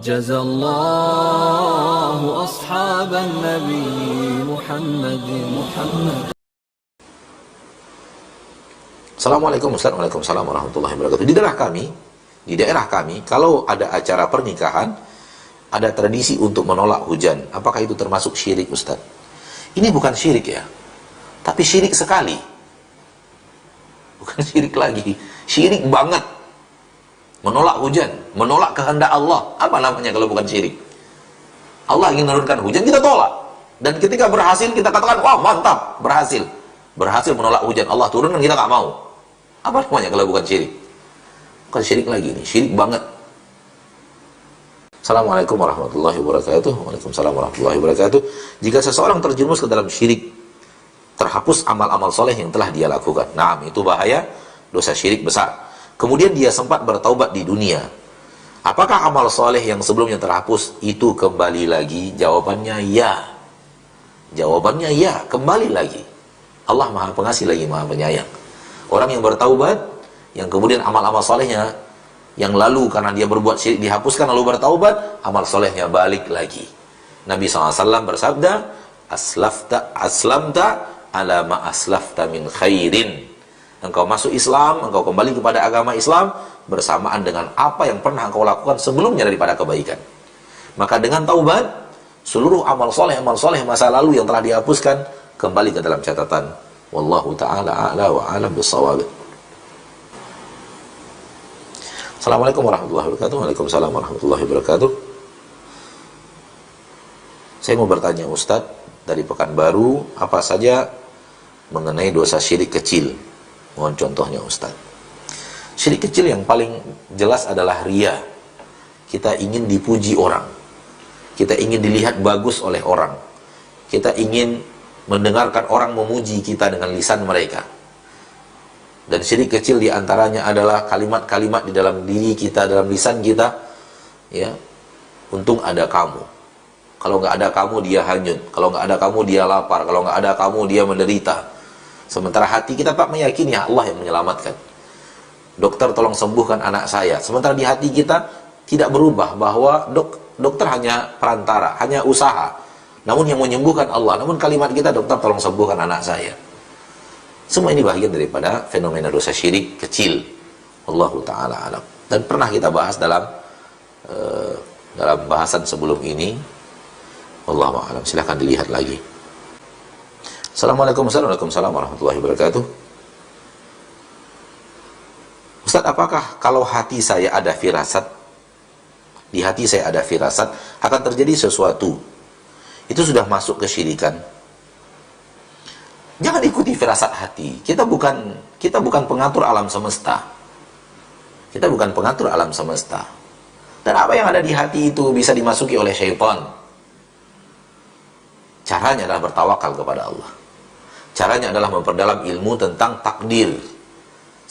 جزى الله أصحاب النبي محمد. Assalamualaikum Ustaz. Waalaikumsalam warahmatullahi wabarakatuh. Di daerah kami, kalau ada acara pernikahan, ada tradisi untuk menolak hujan. Apakah itu termasuk syirik, Ustaz? Ini bukan syirik ya, tapi syirik sekali. Bukan syirik lagi, syirik banget. Menolak hujan, menolak kehendak Allah. Apa namanya kalau bukan syirik? Allah ingin menurunkan hujan, kita tolak. Dan ketika berhasil, kita katakan, wah mantap, berhasil. Berhasil menolak hujan, Allah turunkan, kita nggak mau. Apa namanya kalau bukan syirik? Bukan syirik lagi, ini syirik banget. Assalamualaikum warahmatullahi wabarakatuh. Waalaikumsalam warahmatullahi wabarakatuh. Jika seseorang terjerumus ke dalam syirik, terhapus amal-amal soleh yang telah dia lakukan. Nah, itu bahaya, dosa syirik besar. Kemudian dia sempat bertaubat di dunia. Apakah amal soleh yang sebelumnya terhapus itu kembali lagi? Jawabannya ya. Jawabannya ya, kembali lagi. Allah Maha Pengasih lagi Maha Penyayang. Orang yang bertaubat, yang kemudian amal-amal solehnya yang lalu karena dia berbuat syirik dihapuskan, lalu bertaubat, amal solehnya balik lagi. Nabi SAW bersabda, aslamta ala ma aslafta min khairin. Engkau masuk Islam, engkau kembali kepada agama Islam bersamaan dengan apa yang pernah engkau lakukan sebelumnya daripada kebaikan. Maka dengan taubat, seluruh amal soleh masa lalu yang telah dihapuskan kembali ke dalam catatan. Wallahu ta'ala a'la wa a'lam bis-shawab. Assalamualaikum warahmatullahi wabarakatuh. Waalaikumsalam warahmatullahi wabarakatuh. Saya mau bertanya Ustadz, dari Pekanbaru, apa saja mengenai dosa syirik kecil? Mohon contohnya Ustadz. Syirik kecil yang paling jelas adalah riya. Kita ingin dipuji orang, kita ingin dilihat bagus oleh orang, kita ingin mendengarkan orang memuji kita dengan lisan mereka. Dan syirik kecil diantaranya adalah kalimat-kalimat di dalam diri kita, dalam lisan kita, ya, untung ada kamu. Kalau nggak ada kamu dia hanyut, kalau nggak ada kamu dia lapar, kalau nggak ada kamu dia menderita. Sementara hati kita tak meyakini Allah yang menyelamatkan. Dokter tolong sembuhkan anak saya. Sementara di hati kita tidak berubah bahwa dokter hanya perantara, hanya usaha. Namun yang menyembuhkan Allah. Namun kalimat kita, dokter tolong sembuhkan anak saya. Semua ini bagian daripada fenomena dosa syirik kecil. Wallahu ta'ala alam. Dan pernah kita bahas dalam bahasan sebelum ini. Wallahu a'lam. Silahkan dilihat lagi. Assalamualaikum warahmatullahi wabarakatuh. Ustaz, apakah kalau hati saya ada firasat, di hati saya ada firasat akan terjadi sesuatu, itu sudah masuk kesyirikan? Jangan ikuti firasat hati. Kita bukan pengatur alam semesta. Kita bukan pengatur alam semesta. Dan apa yang ada di hati itu bisa dimasuki oleh syaitan. Caranya adalah bertawakal kepada Allah. Caranya adalah memperdalam ilmu tentang takdir.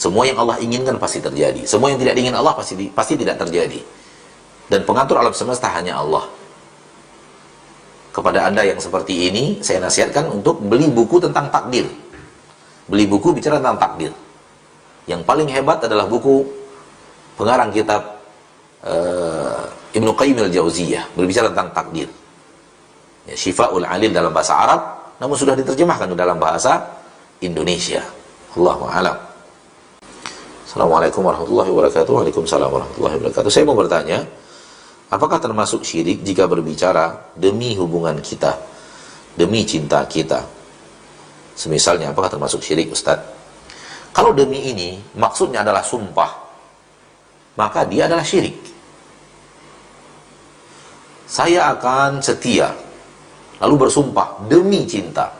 Semua yang Allah inginkan pasti terjadi. Semua yang tidak diingin Allah pasti tidak terjadi. Dan pengatur alam semesta hanya Allah. Kepada Anda yang seperti ini, saya nasihatkan untuk beli buku tentang takdir. Beli buku bicara tentang takdir. Yang paling hebat adalah buku pengarang kitab Ibnu Qayyim al-Jauziyah, berbicara tentang takdir. Ya, Syifa'ul Alil dalam bahasa Arab, namun sudah diterjemahkan ke dalam bahasa Indonesia. Allahu a'lam. Assalamualaikum warahmatullahi wabarakatuh. Waalaikumsalam warahmatullahi wabarakatuh. Saya mau bertanya, apakah termasuk syirik jika berbicara demi hubungan kita, demi cinta kita? Semisalnya, apakah termasuk syirik, Ustaz? Kalau demi ini, maksudnya adalah sumpah, maka dia adalah syirik. Saya akan setia, lalu bersumpah demi cinta.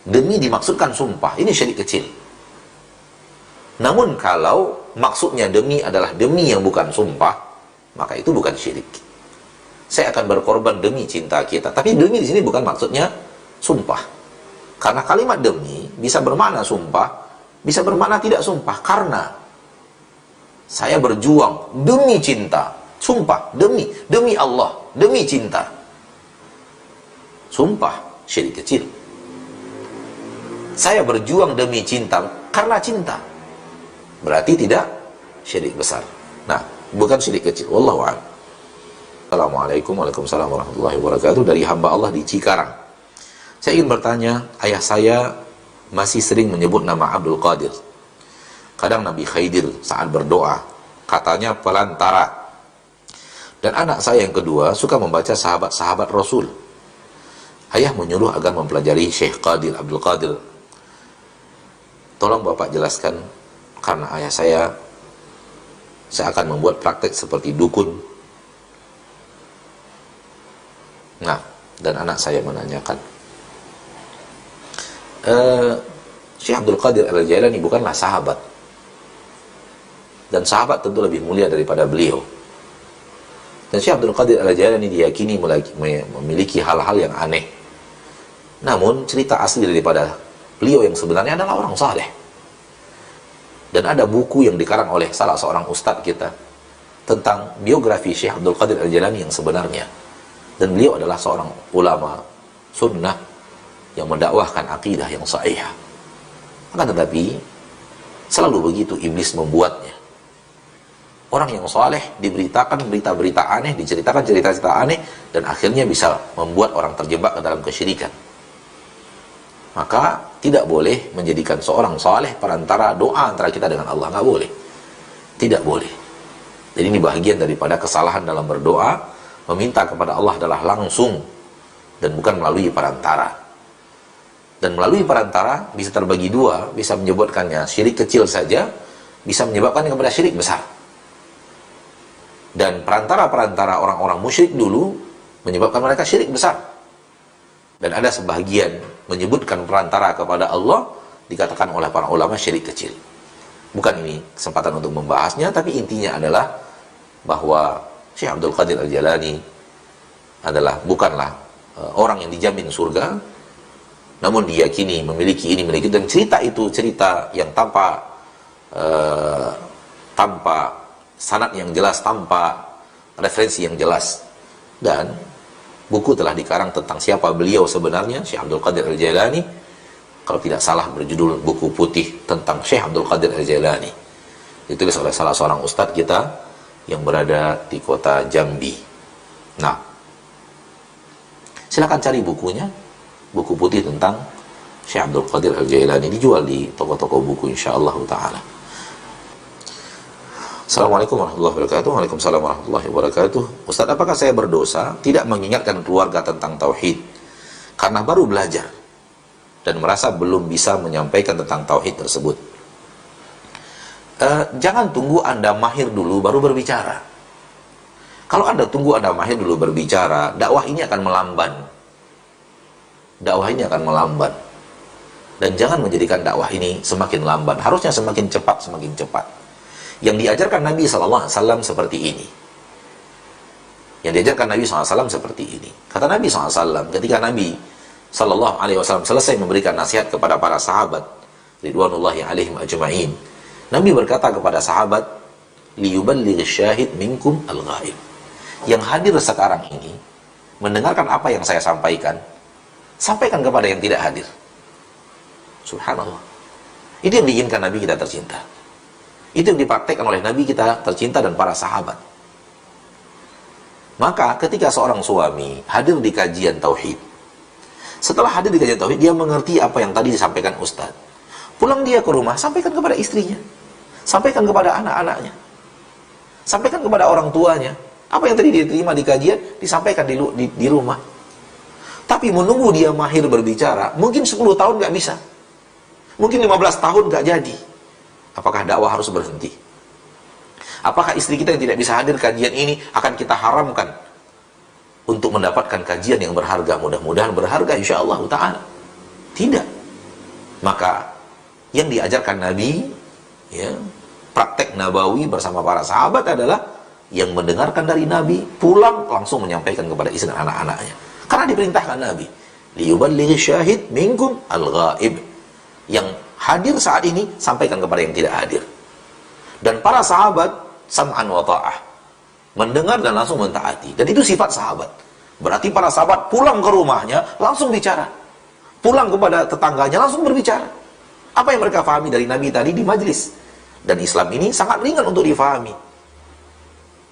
Demi dimaksudkan sumpah, ini syirik kecil. Namun kalau maksudnya demi adalah demi yang bukan sumpah, maka itu bukan syirik. Saya akan berkorban demi cinta kita. Tapi demi di sini bukan maksudnya sumpah. Karena kalimat demi bisa bermakna sumpah, bisa bermakna tidak sumpah. Karena saya berjuang demi cinta, sumpah demi Allah, demi cinta. Sumpah syirik kecil. Saya berjuang demi cinta karena cinta, berarti tidak syirik besar. Nah, bukan syirik kecil. Wallahu a'lam. Assalamualaikum warahmatullahi wabarakatuh. Dari hamba Allah di Cikarang. Saya ingin bertanya, ayah saya masih sering menyebut nama Abdul Qadir. Kadang Nabi Khidir saat berdoa, katanya pelantara. Dan anak saya yang kedua suka membaca sahabat-sahabat Rasul. Ayah menyuruh agar mempelajari Syekh Qadir, Abdul Qadir. Tolong Bapak jelaskan, karena ayah saya akan membuat praktek seperti dukun. Nah, dan anak saya menanyakan, Syekh Abdul Qadir Al-Jailani bukanlah sahabat, dan sahabat tentu lebih mulia daripada beliau. Dan Syekh Abdul Qadir Al-Jailani diyakini memiliki hal-hal yang aneh. Namun cerita asli daripada beliau yang sebenarnya adalah orang saleh. Dan ada buku yang dikarang oleh salah seorang ustadz kita tentang biografi Syekh Abdul Qadir Al-Jailani yang sebenarnya. Dan beliau adalah seorang ulama sunnah yang mendakwahkan akidah yang sahih. Akan tetapi selalu begitu iblis membuatnya. Orang yang saleh diberitakan berita-berita aneh, diceritakan cerita-cerita aneh, dan akhirnya bisa membuat orang terjebak ke dalam kesyirikan. Maka tidak boleh menjadikan seorang saleh perantara doa antara kita dengan Allah. Nggak boleh. Tidak boleh. Jadi ini bagian daripada kesalahan dalam berdoa. Meminta kepada Allah adalah langsung dan bukan melalui perantara. Dan melalui perantara bisa terbagi dua, bisa menyebabkannya syirik kecil saja, bisa menyebabkan kepada syirik besar. Dan perantara-perantara orang-orang musyrik dulu menyebabkan mereka syirik besar. Dan ada sebagian menyebutkan perantara kepada Allah dikatakan oleh para ulama syirik kecil. Bukan ini kesempatan untuk membahasnya, tapi intinya adalah bahwa Syekh Abdul Qadir Al-Jailani bukanlah orang yang dijamin surga, namun diyakini memiliki ini, memiliki, dan cerita itu cerita yang tanpa sanad yang jelas, tanpa referensi yang jelas. Dan buku telah dikarang tentang siapa beliau sebenarnya, Syekh Abdul Qadir Al-Jailani. Kalau tidak salah berjudul buku putih tentang Syekh Abdul Qadir Al-Jailani, ditulis oleh salah seorang ustadz kita yang berada di kota Jambi. Nah, silakan cari bukunya, buku putih tentang Syekh Abdul Qadir Al-Jailani, dijual di toko-toko buku insyaallah ta'ala. Assalamualaikum warahmatullahi wabarakatuh. Waalaikumsalam warahmatullahi wabarakatuh. Ustaz, apakah saya berdosa tidak mengingatkan keluarga tentang tauhid karena baru belajar dan merasa belum bisa menyampaikan tentang tauhid tersebut? Jangan tunggu Anda mahir dulu baru berbicara. Kalau Anda tunggu Anda mahir dulu berbicara, dakwah ini akan melamban. Dakwah ini akan melamban. Dan jangan menjadikan dakwah ini semakin lamban. Harusnya semakin cepat, semakin cepat. Yang diajarkan Nabi SAW seperti ini. Yang diajarkan Nabi SAW seperti ini. Kata Nabi SAW, ketika Nabi SAW selesai memberikan nasihat kepada para sahabat, ridwanullahi alaihim ajma'in, Nabi berkata kepada sahabat, liyuballigh syahid minkum al-ghaib. Yang hadir sekarang ini mendengarkan apa yang saya sampaikan, sampaikan kepada yang tidak hadir. Subhanallah. Itu yang diinginkan Nabi kita tercinta. Itu yang dipraktekkan oleh Nabi kita tercinta dan para sahabat. Maka ketika seorang suami hadir di kajian tauhid, setelah hadir di kajian tauhid, dia mengerti apa yang tadi disampaikan Ustaz. Pulang dia ke rumah, sampaikan kepada istrinya, sampaikan kepada anak-anaknya, sampaikan kepada orang tuanya. Apa yang tadi diterima di kajian, disampaikan di rumah. Tapi menunggu dia mahir berbicara, mungkin 10 tahun gak bisa, mungkin 15 tahun gak jadi. Apakah dakwah harus berhenti? Apakah istri kita yang tidak bisa hadir kajian ini akan kita haramkan untuk mendapatkan kajian yang berharga? Mudah-mudahan berharga insyaallah ta'ala. Tidak. Maka yang diajarkan Nabi, ya, praktek nabawi bersama para sahabat adalah yang mendengarkan dari Nabi, pulang langsung menyampaikan kepada istri dan anak-anaknya. Karena diperintahkan Nabi, liyuballigh syahid minkum al-ghaib. Yang hadir saat ini sampaikan kepada yang tidak hadir. Dan para sahabat sam'an wa ta'ah, mendengar dan langsung mentaati. Dan itu sifat sahabat. Berarti para sahabat pulang ke rumahnya langsung bicara, pulang kepada tetangganya langsung berbicara. Apa yang mereka fahami dari Nabi tadi di majlis. Dan Islam ini sangat ringan untuk difahami.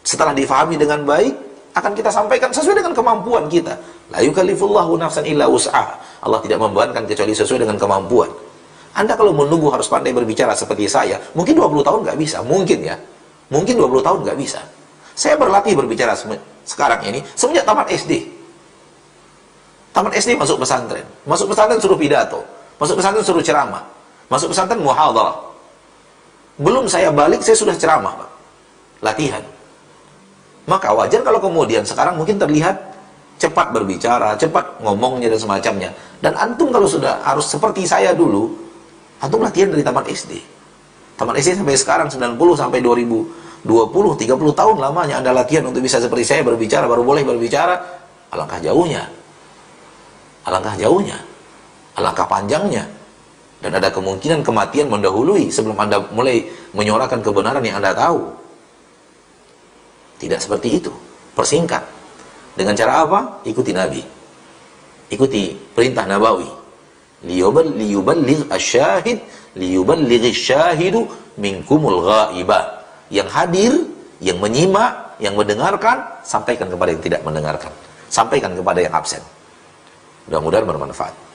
Setelah difahami dengan baik, akan kita sampaikan sesuai dengan kemampuan kita. La yukallifullahu nafsan illa wus'aha. Allah tidak membebankan kecuali sesuai dengan kemampuan. Anda kalau menunggu harus pandai berbicara seperti saya, mungkin 20 tahun nggak bisa, mungkin ya. Mungkin 20 tahun nggak bisa. Saya berlatih berbicara sekarang ini semenjak tamat SD. Tamat SD masuk pesantren. Masuk pesantren suruh pidato. Masuk pesantren suruh ceramah. Masuk pesantren muhadharah. Belum saya balik, saya sudah ceramah, Pak. Latihan. Maka wajar kalau kemudian sekarang mungkin terlihat cepat berbicara, cepat ngomongnya dan semacamnya. Dan antum kalau sudah harus seperti saya dulu, antum latihan dari tamat SD. Tamat SD sampai sekarang 90 sampai 2020, 30 tahun lamanya Anda latihan untuk bisa seperti saya berbicara, baru boleh berbicara. Alangkah jauhnya. Alangkah jauhnya. Alangkah panjangnya. Dan ada kemungkinan kematian mendahului sebelum Anda mulai menyuarakan kebenaran yang Anda tahu. Tidak seperti itu. Persingkat. Dengan cara apa? Ikuti Nabi. Ikuti perintah Nabawi. Liyuballigh asyahid, liyuballigh syahidu minkumul ghaibah. Yang hadir, yang menyimak, yang mendengarkan, sampaikan kepada yang tidak mendengarkan. Sampaikan kepada yang absen. Mudah-mudahan bermanfaat.